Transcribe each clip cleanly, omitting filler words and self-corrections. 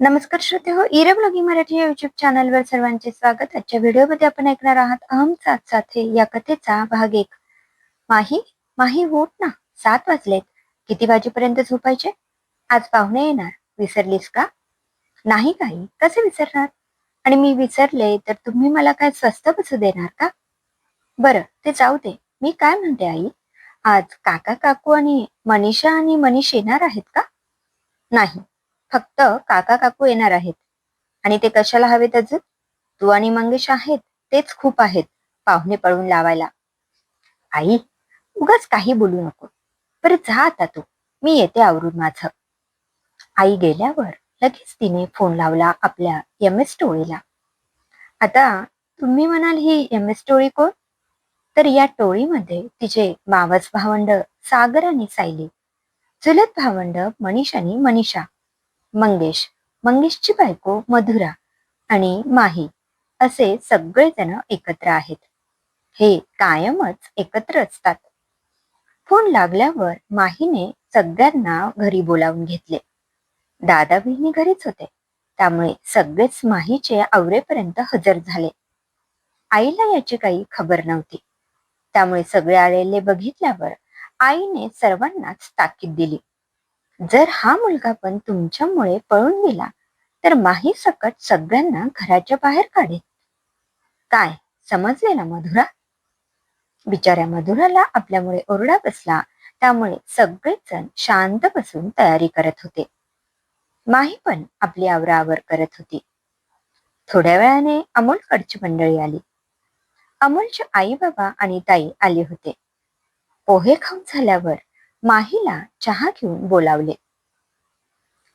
नमस्कार श्रोते हो, इरा ब्लॉगिंग मराठी या युट्यूब चॅनलवर सर्वांचे स्वागत. आजच्या व्हिडिओमध्ये आपण ऐकणार आहात अहम साथ साथे या कथेचा भाग 1. माही माही उठ ना, 7 वाजलेत. किती वाजेपर्यंत झोपायचे? आज पाहुणे येणार, विसरलीस का? नाही काही, कसे विसरणार? आणि मी विसरले तर तुम्ही मला काय स्वस्त बसू देणार का? बरं, ते जाऊ दे. मी काय म्हणते आई, आज काका काकू आणि मनीषा आणि मनीष येणार आहेत का? नाही, फक्त काका काकू येणार आहेत. आणि ते कशाला हवेत अजून? तू आणि मंगेश आहेत, तेच खूप आहेत पाहुणे पळून लावायला. आई, उगाच काही बोलू नको. बरं जा आता तू, मी येते आवरून माझं. आई गेल्यावर लगेच तिने फोन लावला आपल्या एम एस टोळीला. आता तुम्ही म्हणाल ही एम एस टोळी कोण? तर या टोळीमध्ये तिचे मावस भावंड सागर आणि सायली, चुलत भावंड मनीष आणि मनीषा, मंगेश, मंगेशची बायको मधुरा आणि माही असे सगळेजण एकत्र आहेत. हे कायमच एकत्र असतात. फोन लागल्यावर माहीने सगळ्यांना घरी बोलावून घेतले. दादा बहिणी घरीच होते, त्यामुळे सगळेच माहीचे आवरेपर्यंत हजर झाले. आईला याची काही खबर नव्हती, त्यामुळे सगळे आलेले बघितल्यावर आईने सर्वांनाच ताकीद दिली. जर हा मुलगा पण तुमच्यामुळे पळून गेला तर माही सकट सगळ्यांना घराच्या बाहेर काढेल. काय समजले ना मधुरा? बिचाऱ्या मधुराला आपल्यामुळे ओरडा बसला, त्यामुळे सगळेच जण शांत बसून तयारी करत होते. माही पण आपली आवराआवर करत होती. थोड्या वेळाने अमोलकडची मंडळी आली. अमोलचे आई बाबा आणि ताई आले होते. पोहे खाऊन झाल्यावर माहीला चहा घेऊन बोलावले.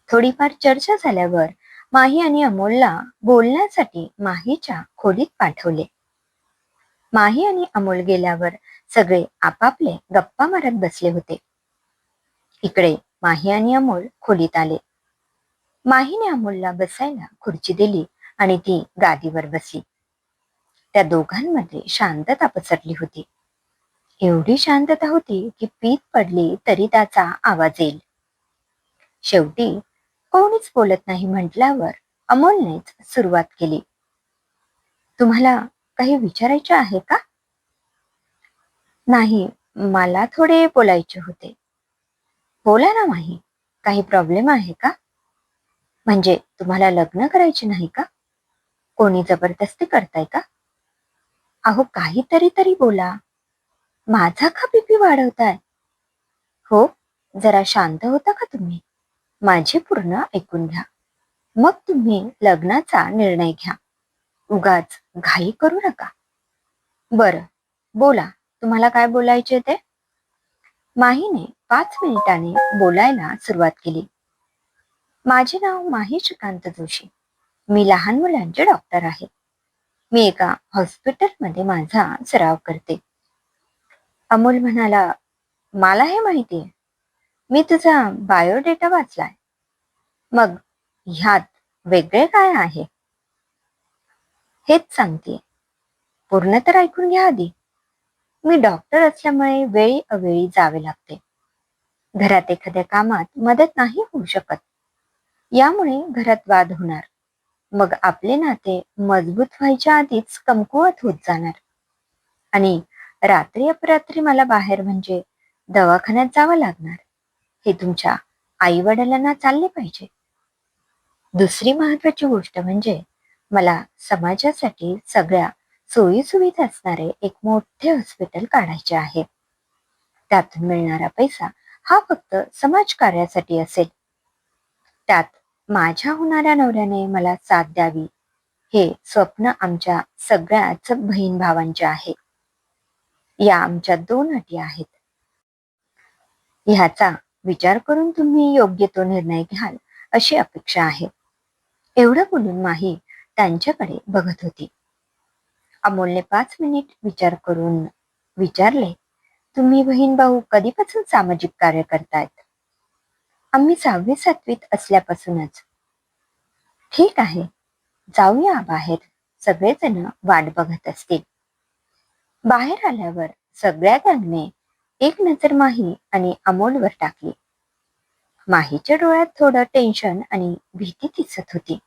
थोडीफार चर्चा झाल्यावर माही आणि अमोलला बोलण्यासाठी माहीच्या खोलीत पाठवले. माही आणि अमोल गेल्यावर सगळे आपापले गप्पा मारत बसले होते. इकडे माही आणि अमोल खोलीत आले. माहीने अमोलला बसायला खुर्ची दिली आणि ती गादीवर बसली. त्या दोघांमध्ये शांतता पसरली होती. एवढी शांतता होती की पीत पडली तरी त्याचा आवाज येईल. शेवटी कोणीच बोलत नाही म्हटल्यावर अमोलनेच सुरुवात केली. तुम्हाला काही विचारायचे आहे का? नाही, मला थोडे बोलायचे होते. बोला ना माही, काही प्रॉब्लेम आहे का? म्हणजे तुम्हाला लग्न करायचे नाही का? कोणी जबरदस्ती करताय का? अहो काहीतरी तरी बोला. माझा का बीपी वाढवताय? हो, जरा शांत होता का तुम्ही? माझे पूर्ण ऐकून घ्या. मग तुम्ही लग्नाचा निर्णय घ्या. उगाच घाई करू नका. बरं, बोला, तुम्हाला काय बोलायचे ते? माहीने 5 मिनिटांनी बोलायला सुरुवात केली. माझे नाव माही श्रीकांत जोशी. मी लहान मुलांचे डॉक्टर आहे. मी एका हॉस्पिटलमध्ये माझा सराव करते. अमोल म्हणाला, मला हे माहिती आहे. मी तुझा बायोडेटा वाचलाय. मग ह्यात वेगळे काय आहे? हेच सांगते. पूर्ण तर ऐकून घ्या आधी. मी डॉक्टर असल्यामुळे वेळी अवेळी जावे लागते. घरात एखाद्या कामात मदत नाही होऊ शकत. यामुळे घरात वाद होणार. मग आपले नाते मजबूत व्हायच्या आधीच कमकुवत होत जाणार. आणि रात्री अपरात्री मला बाहेर म्हणजे दवाखान्यात जावं लागणार. हे तुमच्या आई वडिलांना चालले पाहिजे. दुसरी महत्वाची गोष्ट म्हणजे मला समाजासाठी सगळ्या सोयीसुविधा असणारे एक मोठे हॉस्पिटल काढायचे आहे. त्यातून मिळणारा पैसा हा फक्त समाजकार्यासाठी असेल. त्यात माझ्या होणाऱ्या नवऱ्याने मला साथ द्यावी, हे स्वप्न आमच्या सगळ्याच बहीण भावांचे आहे. या आमच्या 2 अटी आहेत. ह्याचा विचार करून तुम्ही योग्य तो निर्णय घ्याल अशी अपेक्षा आहे. एवढं बोलून माही त्यांच्याकडे बघत होती. अमोलने 5 मिनिट विचार करून विचारले, तुम्ही बहीण भाऊ कधीपासून सामाजिक कार्य करतायत? आम्ही 6वी-7वीत असल्यापासूनच. ठीक आहे, जाऊया बाहेर. सगळेजण वाट बघत असतील. बाहेर आल्यावर सगळ्या गँगने एक नजर माही आणि अमोलवर टाकली. माहीच्या डोळ्यात थोडं टेन्शन आणि भीती दिसत होती.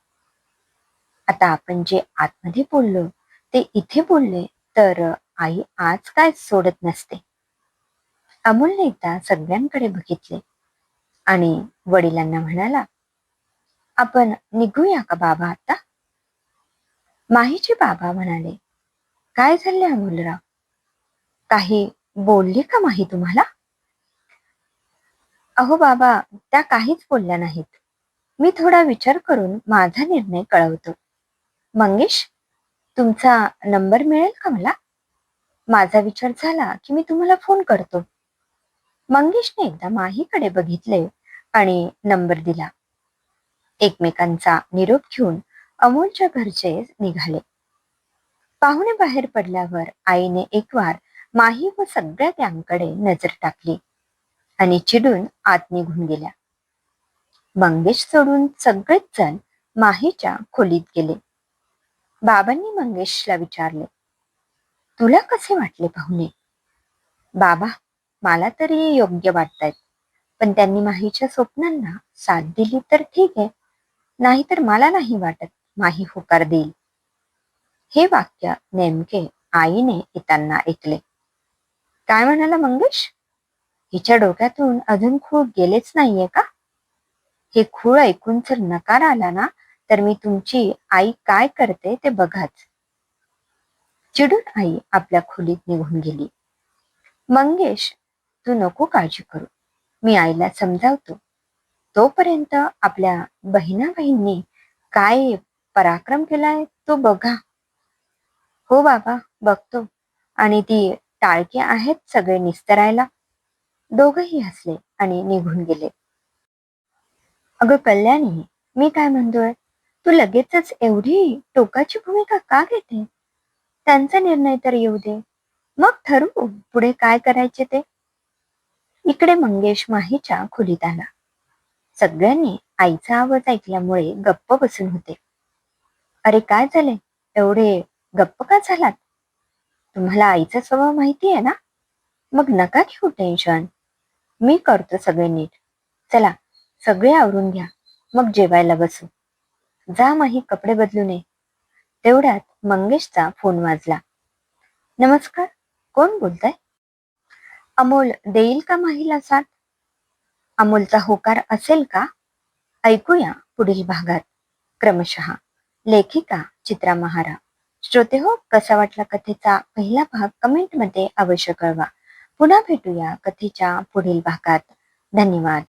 आता आपण जे आतमध्ये बोललो ते इथे बोलले तर आई आज काय सोडत नसते. अमोलने एकदा सगळ्यांकडे बघितले आणि वडिलांना म्हणाला, आपण निघूया का बाबा आता? माहीचे बाबा म्हणाले, काय झाले अमोलराव? काही बोलली का माही तुम्हाला? अहो बाबा, त्या काहीच बोलल्या नाहीत. मी थोडा विचार करून माझा निर्णय कळवतो. मंगेश, तुमचा नंबर मिळेल का मला? माझा विचार झाला की मी तुम्हाला फोन करतो. मंगेशने एकदा माहीकडे बघितले आणि नंबर दिला. एकमेकांचा निरोप घेऊन अमोलच्या घरचे निघाले. पाहुणे बाहेर पडल्यावर आईने एकवार माही व सगळ्या गँगकडे नजर टाकली आणि चिडून आत निघून गेल्या. मंगेश सोडून सगळेच जण माहीच्या खोलीत गेले. बाबांनी मंगेशला विचारले, तुला कसे वाटले पाहुणे? बाबा, मला तरी योग्य वाटतायत, पण त्यांनी माहीच्या स्वप्नांना साथ दिली तर ठीक आहे, नाहीतर मला नाही वाटत माही होकार देईल. हे वाक्य नेमके आईने येताना ऐकले. काय म्हणाला मंगेश? हिच्या डोक्यातून अजून खूळ गेलेच नाहीये का? हे खूळ ऐकून जर नकार आला ना, तर मी तुमची आई काय करते ते बघाच. चिडून आई आपल्या खोलीत निघून गेली. मंगेश, तू नको काळजी करू, मी आईला समजावतो. तोपर्यंत आपल्या बहिणी काय पराक्रम केलाय तो बघा. हो बाबा, बघतो. आणि ती टाळकी आहेत सगळे निस्तरायला. दोघही हसले आणि निघून गेले. अगं कल्याणी, मी काय म्हणतोय, तू लगेचच एवढी टोकाची भूमिका का घेते? त्यांचा निर्णय तर येऊ दे, मग ठरवू पुढे काय करायचे ते. इकडे मंगेश माहीच्या खोलीत आला. सगळ्यांनी आईचा आवाज ऐकल्यामुळे गप्प बसून होते. अरे काय झाले, एवढे गप्प का झालात? तुम्हाला आईचा स्वभाव माहिती आहे ना? मग नका घेऊ टेन्शन, मी करतो सगळे नीट. चला, सगळे आवरून घ्या, मग जेवायला बसू. जा माही, कपडे बदलून ये. तेवढ्यात मंगेशचा फोन वाजला. नमस्कार, कोण बोलताय? अमोल देईल का माहीला साथ? अमोलचा होकार असेल का? ऐकूया पुढील भागात. क्रमशः लेखिका चित्रा महारा. श्रोते हो, कसा वाटला कथेचा पहिला भाग कमेंटमध्ये अवश्य कळवा. पुन्हा भेटूया कथेच्या पुढील भागात. धन्यवाद.